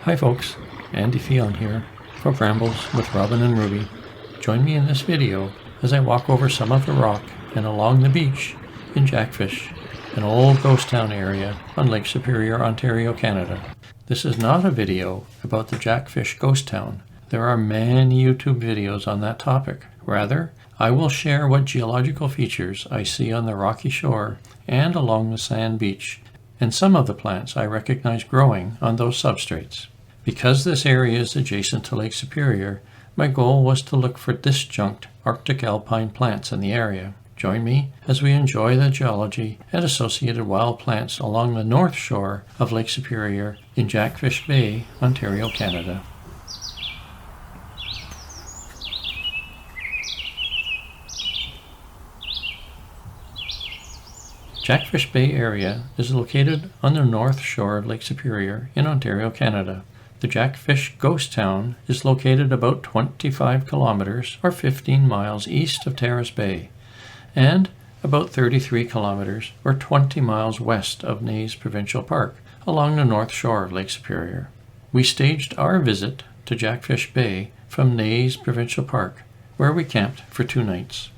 Hi folks, Andy Fyon here from Rambles with Robin and Ruby. Join me in this video as I walk over some of the rock and along the beach in Jackfish, an old ghost town area on Lake Superior, Ontario, Canada. This is not a video about the Jackfish ghost town. There are many YouTube videos on that topic. Rather, I will share what geological features I see on the rocky shore and along the sand beach, and some of the plants I recognize growing on those substrates. Because this area is adjacent to Lake Superior, my goal was to look for disjunct Arctic alpine plants in the area. Join me as we enjoy the geology and associated wild plants along the north shore of Lake Superior in Jackfish Bay, Ontario, Canada. Jackfish Bay area is located on the north shore of Lake Superior in Ontario, Canada. The Jackfish ghost town is located about 25 kilometers or 15 miles east of Terrace Bay and about 33 kilometers or 20 miles west of Naze Provincial Park along the north shore of Lake Superior. We staged our visit to Jackfish Bay from Naze Provincial Park, where we camped for 2 nights.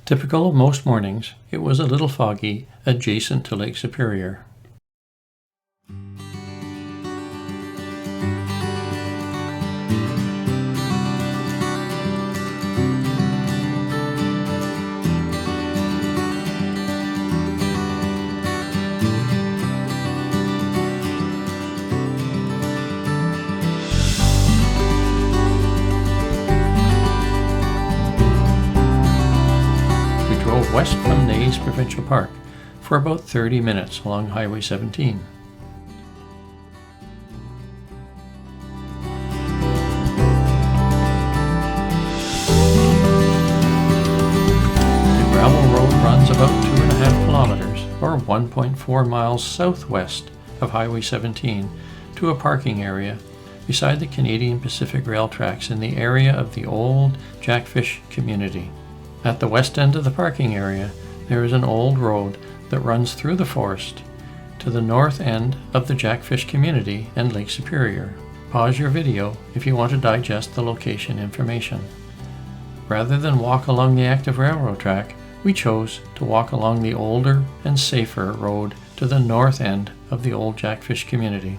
Typical of most mornings, it was a little foggy adjacent to Lake Superior. West from Naze Provincial Park for about 30 minutes along Highway 17. The gravel road runs about 2.5 kilometers or 1.4 miles southwest of Highway 17 to a parking area beside the Canadian Pacific Rail tracks in the area of the old Jackfish community. At the west end of the parking area, there is an old road that runs through the forest to the north end of the Jackfish community and Lake Superior. Pause your video if you want to digest the location information. Rather than walk along the active railroad track, we chose to walk along the older and safer road to the north end of the old Jackfish community.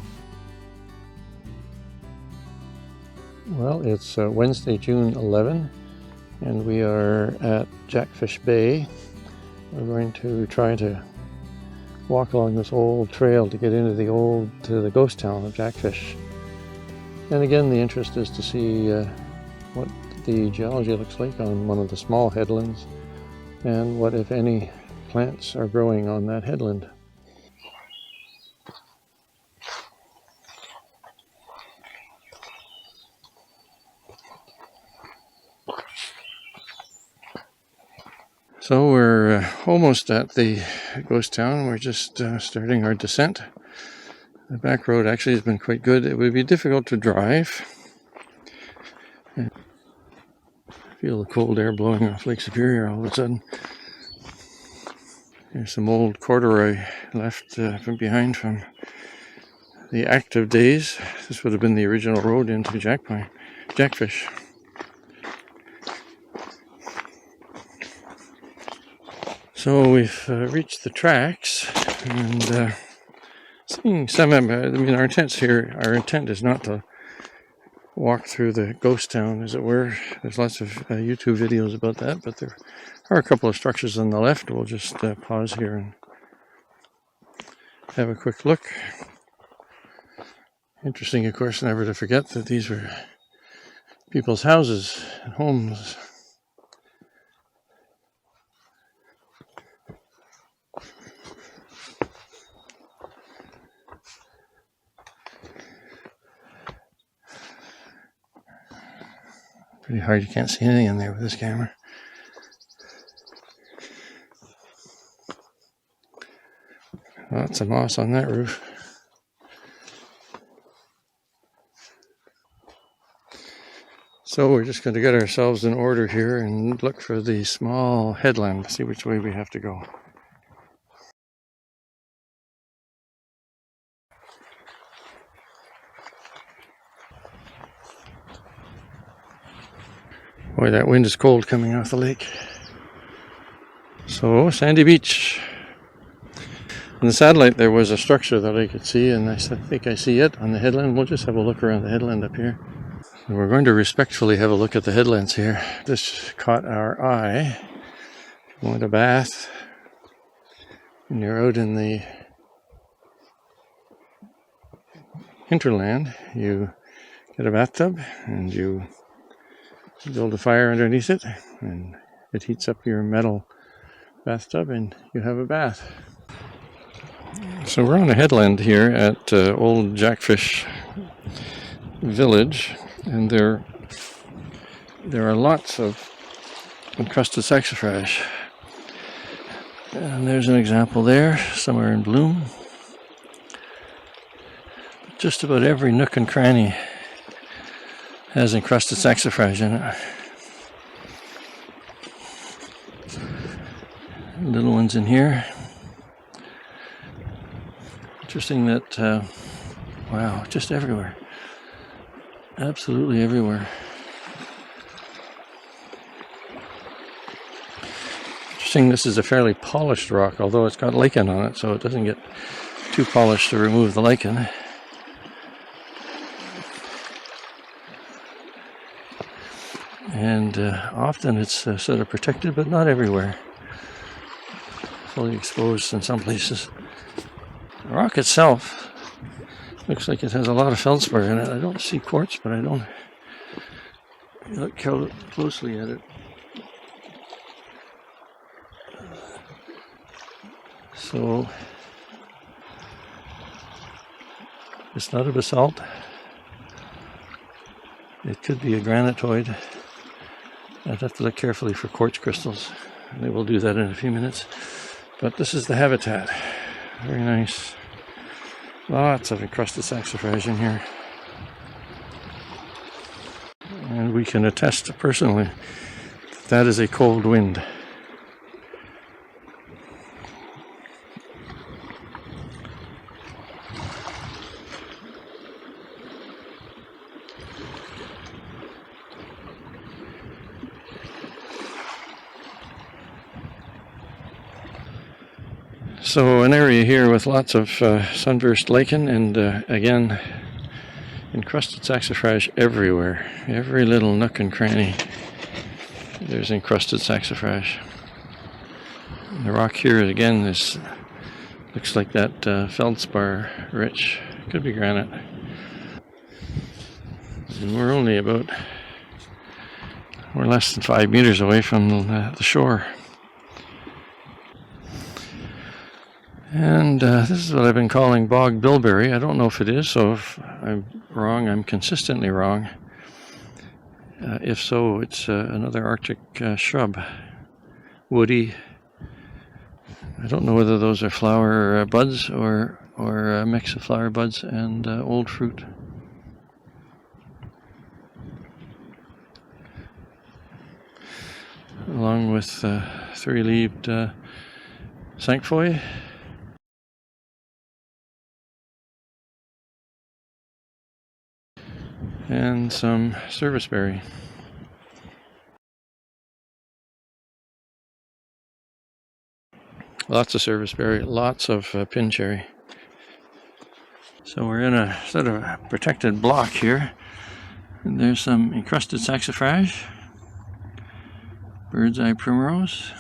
Well, it's Wednesday, June 11. And we are at Jackfish Bay. We're going to try to walk along this old trail to get into the ghost town of Jackfish. And again, the interest is to see what the geology looks like on one of the small headlands and what, if any, plants are growing on that headland. So we're almost at the ghost town. We're just starting our descent. The back road actually has been quite good. It would be difficult to drive. I feel the cold air blowing off Lake Superior all of a sudden. There's some old corduroy left from behind from the active days. This would have been the original road into Jackfish. So we've reached the tracks and seeing some of them. Our intent is not to walk through the ghost town, as it were. There's lots of YouTube videos about that, but there are a couple of structures on the left. We'll just pause here and have a quick look. Interesting, of course, never to forget that these were people's houses and homes. Pretty hard, you can't see anything in there with this camera. Lots of moss on that roof. So we're just going to get ourselves in order here and look for the small headland, see which way we have to go. Boy, that wind is cold coming off the lake. So, sandy beach. On the satellite there was a structure that I could see, and I think I see it on the headland. We'll just have a look around the headland up here. And we're going to respectfully have a look at the headlands here. This caught our eye. If you want a bath and you're out in the hinterland, you get a bathtub and you build a fire underneath it, and it heats up your metal bathtub and you have a bath. So we're on a headland here at old Jackfish village, and there are lots of encrusted saxifrage. And there's an example there, somewhere in bloom. Just about every nook and cranny has encrusted saxifrage in it. Little ones in here. Interesting that, wow, just everywhere. Absolutely everywhere. Interesting, this is a fairly polished rock, although it's got lichen on it, so it doesn't get too polished to remove the lichen. And often it's sort of protected, but not everywhere. Fully exposed in some places. The rock itself looks like it has a lot of feldspar in it. I don't see quartz, but I don't look closely at it. So it's not a basalt. It could be a granitoid. I'd have to look carefully for quartz crystals. They will do that in a few minutes. But this is the habitat. Very nice. Lots of encrusted saxifrage in here. And we can attest personally that is a cold wind. So an area here with lots of sunburst lichen and again encrusted saxifrage everywhere. Every little nook and cranny there's encrusted saxifrage. And the rock here again looks like that feldspar rich. Could be granite. And we're less than 5 meters away from the shore. And this is what I've been calling bog bilberry. I don't know if it is, so if I'm wrong, I'm consistently wrong. If so, it's another Arctic shrub. Woody. I don't know whether those are flower buds or a mix of flower buds and old fruit. Along with three-leaved cinquefoil. And some serviceberry. Lots of serviceberry, lots of pin cherry. So we're in a sort of a protected block here. And there's some encrusted saxifrage, bird's eye primrose,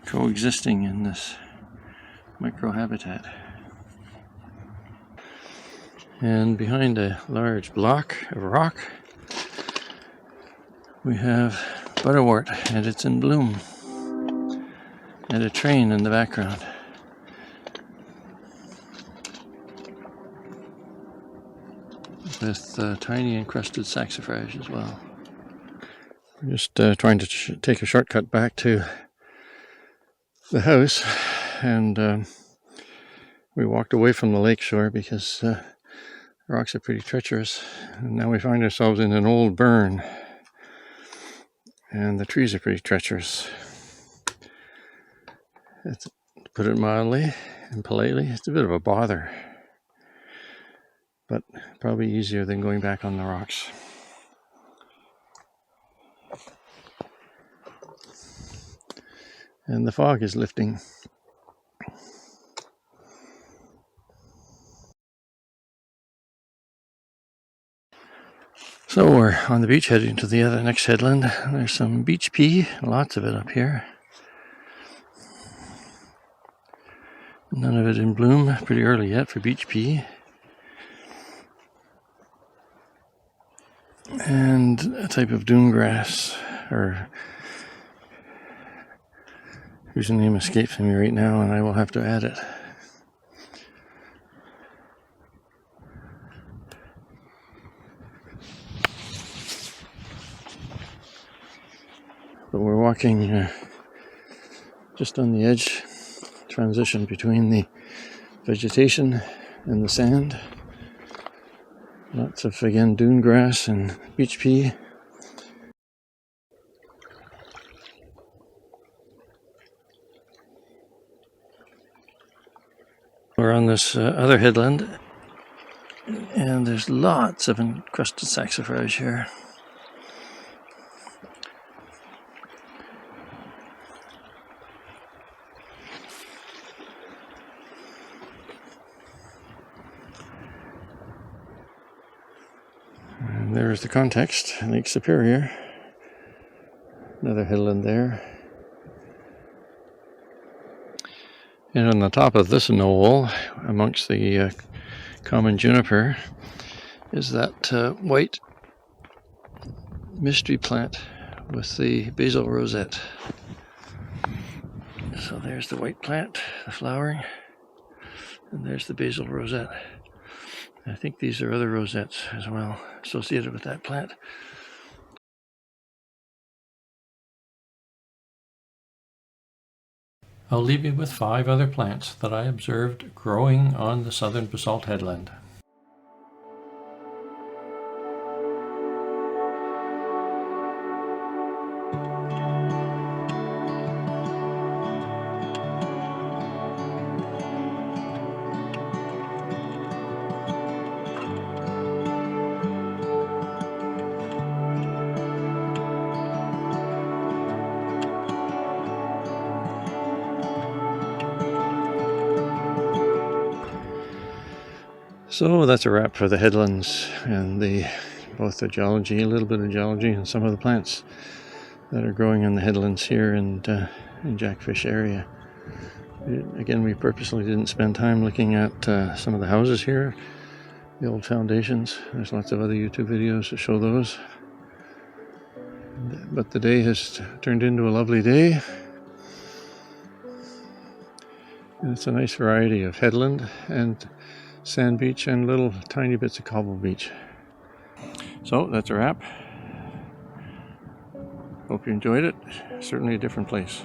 coexisting in this microhabitat. And behind a large block of rock, we have butterwort, and it's in bloom, and a train in the background. With tiny encrusted saxifrage as well. We're just trying to take a shortcut back to the house, and we walked away from the lake shore because the rocks are pretty treacherous, and now we find ourselves in an old burn, and the trees are pretty treacherous. To put it mildly and politely, it's a bit of a bother, but probably easier than going back on the rocks. and the fog is lifting. So we're on the beach heading to the next headland. There's some beach pea, lots of it up here. None of it in bloom, pretty early yet for beach pea. And a type of dune grass, or whose name escapes me right now, and I will have to add it. But we're walking just on the edge, transition between the vegetation and the sand. Lots of, again, dune grass and beach pea. We're on this other headland, and there's lots of encrusted saxifrage here. And there's the context, Lake Superior. Another headland there. And on the top of this knoll, amongst the common juniper, is that white mystery plant with the basil rosette. So there's the white plant, the flowering, and there's the basil rosette. I think these are other rosettes as well associated with that plant. I'll leave you with 5 other plants that I observed growing on the southern basalt headland. So that's a wrap for the headlands and both the geology, a little bit of geology, and some of the plants that are growing on the headlands here in Jackfish area. Again, we purposely didn't spend time looking at some of the houses here, the old foundations. There's lots of other YouTube videos to show those. But the day has turned into a lovely day. And it's a nice variety of headland and sand beach and little tiny bits of cobble beach. So that's a wrap. Hope you enjoyed it. Certainly a different place.